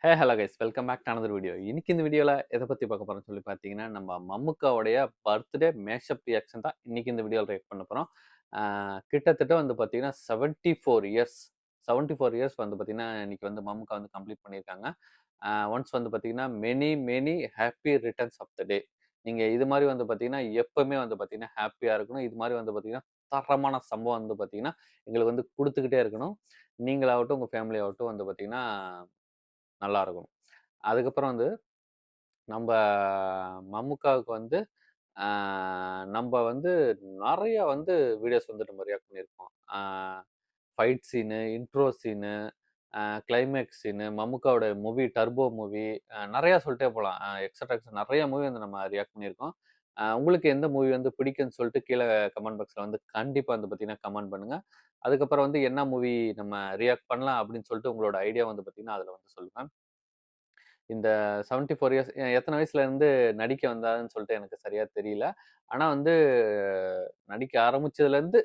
Hello guys, welcome back to another video. இன்னைக்கு இந்த வீடியோவில் எதை பற்றி பார்க்க போகிறோம்னு சொல்லி பார்த்தீங்கன்னா, நம்ம மம்முக்காவுடைய பர்த்டே மேஷப் ரியாக்ஷன் தான் இன்னைக்கு இந்த வீடியோவில் ரியாக்ட் பண்ண போகிறோம். கிட்டத்தட்ட வந்து பார்த்தீங்கன்னா 74 இயர்ஸ் வந்து பார்த்தீங்கன்னா இன்னைக்கு வந்து மம்முக்கா வந்து கம்ப்ளீட் பண்ணியிருக்காங்க. ஒன்ஸ் வந்து பார்த்தீங்கன்னா many many happy returns of the day. நீங்கள் இது மாதிரி வந்து பார்த்தீங்கன்னா எப்பவுமே வந்து பார்த்தீங்கன்னா ஹாப்பியாக இருக்கணும். இது மாதிரி வந்து பார்த்தீங்கன்னா தரமான சம்பவம் வந்து பார்த்தீங்கன்னா எங்களுக்கு வந்து கொடுத்துக்கிட்டே இருக்கணும். நீங்களாகட்டும் உங்கள் ஃபேமிலி ஆகட்டும் வந்து பார்த்தீங்கன்னா நல்லா இருக்கும். அதுக்கப்புறம் வந்து நம்ப மம்முக்காவுக்கு வந்து ஆ நம்ப வந்து நெறைய வந்து வீடியோஸ் வந்து நம்ம ரியாக்ட் பண்ணியிருக்கோம். Fight scene, intro scene, climax scene, மம்முக்காவோட மூவி, டர்போ மூவி, நெறையா சொல்லிட்டே போலாம். எக்ஸெட்ரா நெறைய மூவி வந்து நம்ம ரியாக்ட் பண்ணியிருக்கோம். உங்களுக்கு எந்த மூவி வந்து பிடிக்கும்னு சொல்லிட்டு கீழ கமெண்ட் பாக்ஸ்ல வந்து கண்டிப்பா வந்து பார்த்தீங்கன்னா கமெண்ட் பண்ணுங்க. அதுக்கப்புறம் வந்து என்ன மூவி நம்ம ரியாக்ட் பண்ணலாம் அப்படின்னு சொல்லிட்டு உங்களோட ஐடியா வந்து பார்த்தீங்கன்னா அதுல வந்து சொல்லுங்க. இந்த 74 இயர்ஸ் எத்தன வயசுலேருந்து நடிக்க வந்தாருன்னு சொல்லிட்டு எனக்கு சரியா தெரியல. ஆனா வந்து நடிக்க ஆரம்பிச்சதுலேருந்து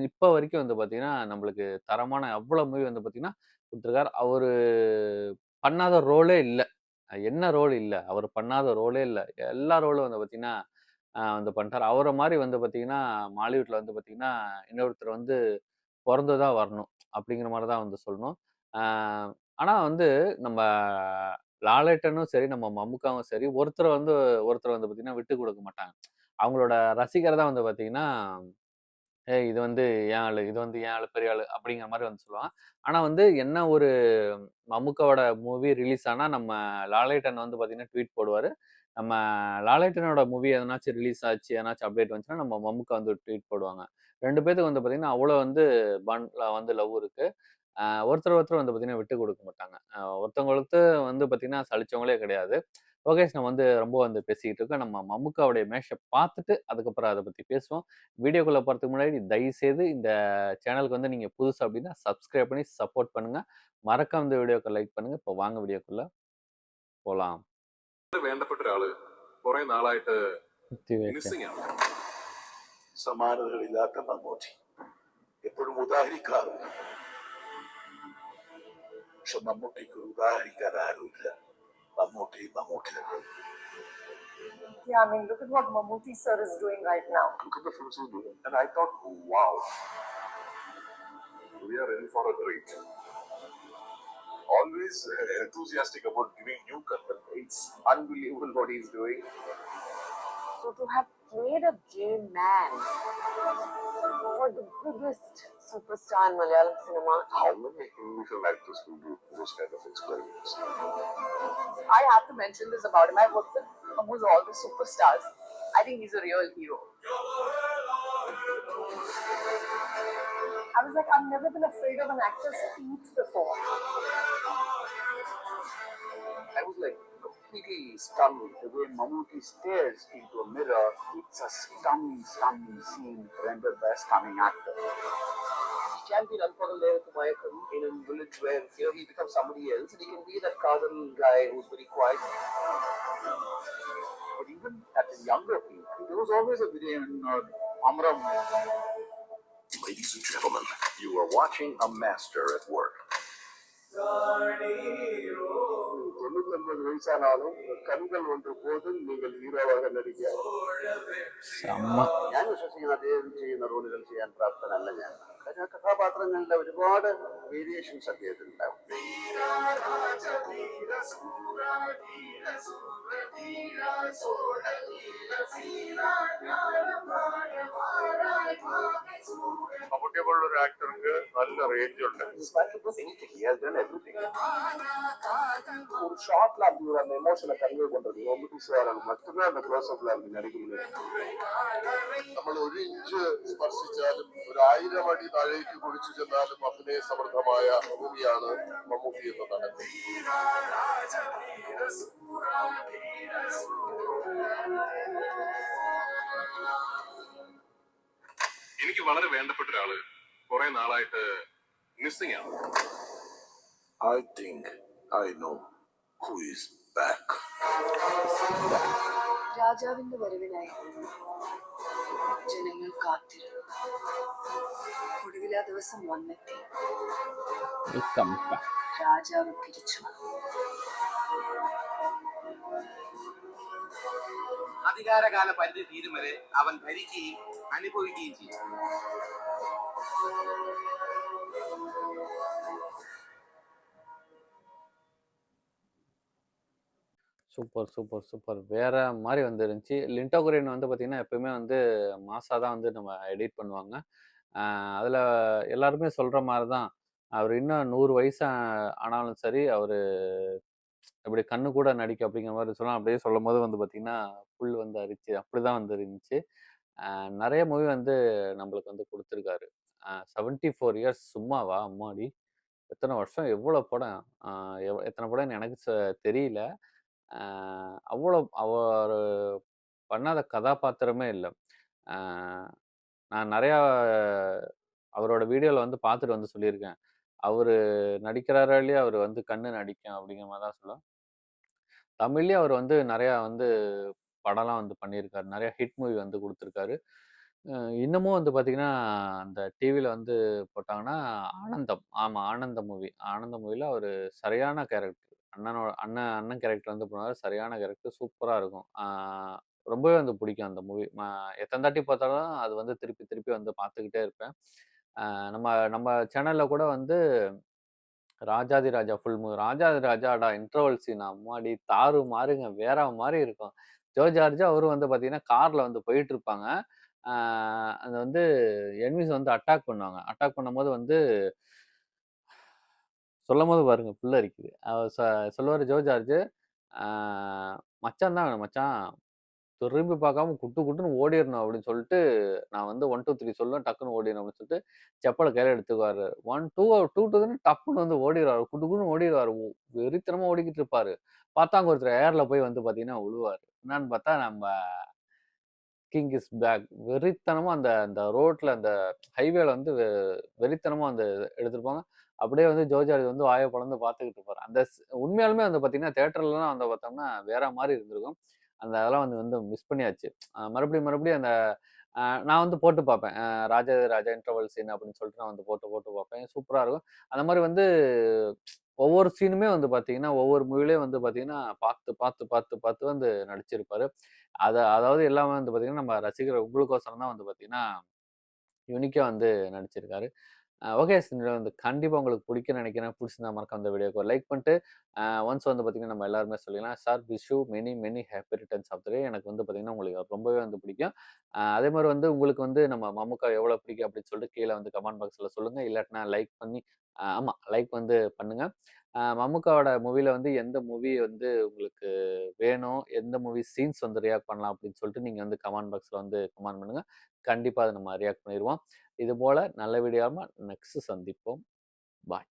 இப்ப வரைக்கும் வந்து பார்த்தீங்கன்னா, நம்மளுக்கு தரமான அவ்வளோ மூவி வந்து பார்த்தீங்கன்னா குடுத்துருக்காரு. அவரு பண்ணாத ரோலே இல்ல. என்ன ரோல் இல்ல? அவரு பண்ணாத ரோலே இல்ல. எல்லா ரோலும் வந்து பார்த்தீங்கன்னா, வந்து பண்ணிட்டாரு. அவர மாரி வந்து பார்த்தீங்கன்னா, மாலிவுட்ல வந்து பார்த்தீங்கன்னா, இன்னொருத்தர் வந்து பொறந்து தான் வரணும். அப்படிங்கிற மாரி தான் வந்து சொல்லணும். ஆ ஆனா வந்து நம்ம லாலேட்டனும் சரி, நம்ம மம்முக்காவும் சரி, ஒருத்தர் வந்து பார்த்தீங்கன்னா, விட்டுக் குடுக்க மாட்டாங்க. அவங்களோட ரசிகர் தான் வந்து பார்த்தீங்கன்னா, "ஏய் இது வந்து என் ஆளு, இது வந்து என் ஆளு, பெரிய ஆளு" அப்படிங்கிற மாரி வந்து சொல்லுவாங்க. ஆனா வந்து என்ன ஒரு மம்முக்காவோட மூவி ரிலீஸ் ஆனா, நம்ம லாலேட்டன் வந்து பார்த்தீங்கன்னா, ட்வீட் போடுவாரு. நம்ம லாலேட்டனோட மூவி எதனாச்சும் ரிலீஸ் ஆச்சு, எதனாச்சும் அப்டேட் வந்துச்சுன்னா, நம்ம மம்முக்கா வந்து ட்வீட் போடுவாங்க. 2 பேத்துக்கும் வந்து பார்த்தீங்கன்னா, அவ்வளோ வந்து பாண்ட்ல வந்து லவ் இருக்கு. ஒருத்தர் வந்து பார்த்தீங்கன்னா, விட்டுக் குடுக்க மாட்டாங்க. ஒருத்தவங்களுக்கு வந்து பார்த்தீங்கன்னா, சலிச்சவங்களே கிடையாது. ஓகே, நம்ம வந்து ரொம்ப வந்து பேசிக்கிட்டு இருக்கோம். நம்ம மம்முக்காவுடைய மேஷப் பார்த்துட்டு, அதுக்கப்புறம் அத பத்தி பேசுவோம். வீடியோக்குள்ள போறதுக்கு முன்னாடி தயவுசெய்து இந்த சேனலுக்கு வந்து நீங்க புதுசு அப்டின்னா, சப்ஸ்கிரைப் பண்ணி சப்போர்ட் பண்ணுங்க. மறக்காம இந்த வீடியோக்கு லைக் பண்ணுங்க. இப்போ வாங்க வீடியோக்குள்ள പോലാം. വേണ്ടപ്പെട്ട ഒരാള് കുറെ നാളായിട്ട് മിസ്സിംഗ് ആണ്. സമാനതകളില്ലാത്ത മമ്മൂട്ടി എപ്പോഴും ഉദാഹരിക്കാറുണ്ട്. പക്ഷെ മമ്മൂട്ടിക്ക് ഉദാഹരിക്കാൻ ആരുമില്ല. Mammootty Mammootty. Yeah, I mean, look at what Mammootty sir is doing right now. Look at the films he's doing. And I thought, wow, We are in for a treat. always enthusiastic about giving new content. It's unbelievable what he's doing. So to have played a gay man for the biggest superstar in Malayalam cinema, How many Indian actors will do those kind of experiments? I have to mention this about him. I've worked with almost all the superstars. I think he's a real hero. I was like, I've never been afraid of an actor's feet before. I was like completely stunned the way Mammootty stares into a mirror. It's a stunning scene rendered by a stunning actor. He can be Nalpagal in a village where here he becomes somebody else, and he can be that Kadal guy who's very quiet. But even at his younger age, there was always a Vijayan or Amram. Ladies and gentlemen, you are watching a master at work. 99 வயசானாலும் கண்கள் ஒன்று போதும் நீங்கள் ഹീറോവാக നടിക്കുക. ഞാൻ വിശ്വസിക്കുന്ന അദ്ദേഹം ചെയ്യുന്ന റോളുകൾ ചെയ്യാൻ പ്രാപ്തനല്ല ഞാൻ. കാരണം കഥാപാത്രങ്ങളുടെ ഒരുപാട് വേരിയേഷൻസ് അദ്ദേഹത്തിന് ഉണ്ടാവും. മമ്മൂട്ടിയെ പോലുള്ള ഒരു ആക്ടർക്ക് നല്ല റേഞ്ച് ഉണ്ട്. ஒரு ஷார்ட்ல அப்படி ஒரு அந்த எமோஷனை கன்வே பண்றது ரொம்ப ஈஸியாக மட்டும்தான் அந்த க்ளோஸ்அப்ல அப்படி நடிக்க முடியும். നമ്മൾ ഒരു ഇഞ്ച് സ്പർശിച്ചാലും 1000 അടി താഴേക്ക് കുഴിച്ചു ചെന്നാലും അഭിനയ സമൃദ്ധമായ ഭൂമിയാണ് മമ്മൂട്ടി എന്ന നടൻ. എനിക്ക് വളരെ വേണ്ടപ്പെട്ട ഒരാള് കുറെ നാളായിട്ട് മിസ്സിംഗ് ആണ്. I think I know who is back. രാജാവിന്റെ വരവിനായി ജനങ്ങൾ കാത്തിരുന്നു. ഒടുവിൽ ആ ദിവസം വന്നെത്തി. രാജാവ് തിരിച്ചു വന്നു. പരമാധികാരകാല പരിധി തീരും വരെ അവൻ ഭരിക്കുകയും അനുഭവിക്കുകയും ചെയ്യും. Super, super, super. வேற மாரி வந்து இருந்துச்சு. லிண்டோ குரியன் வந்து பார்த்தீங்கன்னா, எப்பவுமே வந்து மாஸா தான் வந்து நம்ம எடிட் பண்ணுவாங்க. அதுல எல்லாருமே சொல்ற மாரி தான். அவரு இன்னும் 100 வயசு ஆனாலும் சரி, அவரு இப்படி கண்ணு கூட நடிக்கும் அப்படிங்கிற மாரி சொல்லலாம். அப்படியே சொல்லும்போது வந்து பார்த்தீங்கன்னா, புல் வந்து அரிச்சு அப்படிதான் வந்து இருந்துச்சு. அ நெறைய மூவி வந்து நம்மளுக்கு வந்து குடுத்துருக்காரு. 74 இயர்ஸ் சும்மாவா? அம்மாடி! எத்தன வருஷம்? எவ்வளோ படம்? அ எத்தன படம்னு எனக்கு தெரியல. அ அவ்வளோ அவரு பண்ணாத கதாபாத்திரமே இல்ல. அ நான் நெறையா அவரோட வீடியோல வந்து பார்த்துட்டு வந்து சொல்லியிருக்கேன். அவரு நடிக்கிறாரோ இல்லையோ, அவரு வந்து கண்ணு நடிக்கும் அப்படிங்கிற மாரி தான் சொல்லுவேன். தமிழ்லயும் அவர் வந்து நெறையா வந்து படம்லாம் வந்து பண்ணியிருக்காரு. நெறைய ஹிட் மூவி வந்து குடுத்துருக்காரு. அ இன்னமும் வந்து பார்த்தீங்கன்னா, அந்த டிவில வந்து போட்டாங்கன்னா, ஆனந்தம். ஆமா, ஆனந்தம் மூவி. ஆனந்தம் மூவில அவரு சரியான கேரக்டர். அண்ணன் கேரக்டர் வந்து பண்ணுவாரு. சரியான கேரக்டர். சூப்பரா இருக்கும். ரொம்பவே வந்து பிடிக்கும் அந்த மூவி. எத்தன தாட்டி பார்த்தாலும் அது வந்து திருப்பி திருப்பி வந்து பார்த்துக்கிட்டே இருப்பேன். அ நம்ம நம்ம சேனல்ல கூட வந்து ராஜாதி ராஜா ஃபுல் மூவி. ராஜாதி ராஜாடா இன்டர்வல் சீன் அம்மாடி! தாறுமாறுங்க. வேற மாரி இருக்கும். ஜோ ஜார்ஜ் அவரும் வந்து பார்த்தீங்கன்னா, கார்ல வந்து போயிட்டுருப்பாங்க. ஆ அது வந்து எனிமீஸ் வந்து அட்டாக் பண்ணுவாங்க. அட்டாக் பண்ணும்போது வந்து சொல்லும்போது பாருங்க புல்லரிக்குது. அவர் சொல்லுவாரு ஜோ ஜார்ஜ், ஆ "மச்சான் தான் வேணும் மச்சான். திரும்பி பார்க்காம குட்டு குட்டுன்னு ஓடிறணும்" அப்படின்னு சொல்லிட்டு, நான் வந்து 1, 2, 3 சொல்லுவேன். டக்குன்னு ஓடிறணும் அப்படின்னு சொல்லிட்டு, செப்பல கையில எடுத்துக்குவாரு. 1, 2 டப்புன்னு வந்து ஓடிருவாரு. குடு குடுன்னு ஓடிருவாரு. வெறித்தனமா ஓடிக்கிட்டு இருப்பாரு. பார்த்தா அங்க ஒருத்தர் ஏர்ல போய் வந்து பார்த்தீங்கன்னா விழுவாரு. என்னான்னு பார்த்தா நம்ம கிங் இஸ் பேக். வெறித்தனமா அந்த அந்த ரோட்ல அந்த ஹைவேல வந்து வெறித்தனமா வந்து எடுத்திருப்பாங்க. அப்படியே வந்து ஜோஜார்ஜ் வந்து வாய பொளந்து பார்த்துக்கிட்டு இருப்பாரு. அந்த உண்மையாலுமே வந்து பார்த்தீங்கன்னா, தியேட்டர்லலாம் வந்து பார்த்தோம்னா, வேற மாரி இருந்திருக்கும். அந்த அதெல்லாம் வந்து வந்து மிஸ் பண்ணியாச்சு. மறுபடியும் மறுபடியும் அந்த நான் வந்து போட்டு பார்ப்பேன். ராஜாதி ராஜா இன்டர்வல் சீன் அப்படின்னு சொல்லிட்டு நான் வந்து போட்டு போட்டு பார்ப்பேன். சூப்பரா இருக்கும். அந்த மாரி வந்து ஒவ்வொரு சீனுமே வந்து பார்த்தீங்கன்னா, ஒவ்வொரு மூவிலயும் வந்து பார்த்தீங்கன்னா, பார்த்து பார்த்து பார்த்து பார்த்து வந்து நடிச்சிருப்பாரு. அதாவது எல்லாமே வந்து பார்த்தீங்கன்னா, நம்ம ரசிகர் உங்களுக்கோசரம் தான் வந்து பார்த்தீங்கன்னா, யூனிக்கா வந்து நடிச்சிருக்காரு. ஓகே வந்து கண்டிப்பா உங்களுக்கு பிடிக்கும்னு நினைக்கிறேன். பிடிச்சிருந்தா மறக்காம இந்த வீடியோக்கு ஒரு லைக் பண்ணிட்டு, ஒன்ஸ் வந்து பார்த்தீங்கன்னா, நம்ம எல்லாருமே சொல்லிடலாம். Sir wish you many many happy returns of the day. எனக்கு வந்து பார்த்தீங்கன்னா, உங்களுக்கு ரொம்பவே வந்து பிடிக்கும். அதே மாரி வந்து உங்களுக்கு வந்து நம்ம மம்முக்கா எவ்வளோ பிடிக்கும் அப்படின்னு சொல்லிட்டு கீழ வந்து கமெண்ட் பாக்ஸ்ல சொல்லுங்க. இல்லாட்டினா லைக் பண்ணி ஆமா லைக் வந்து பண்ணுங்க. மம்முக்காவோட மூவில வந்து எந்த மூவி வந்து உங்களுக்கு வேணும், எந்த மூவி சீன்ஸ் வந்து ரியாக்ட் பண்ணலாம் அப்படின்னு சொல்லிட்டு நீங்க வந்து கமெண்ட் பாக்ஸ்ல வந்து கமெண்ட் பண்ணுங்க. கண்டிப்பா அத நம்ம ரியாக்ட் பண்ணிருவோம். இதுபோல நல்ல வீடியோவா நெக்ஸ்ட் சந்திப்போம். பாய்.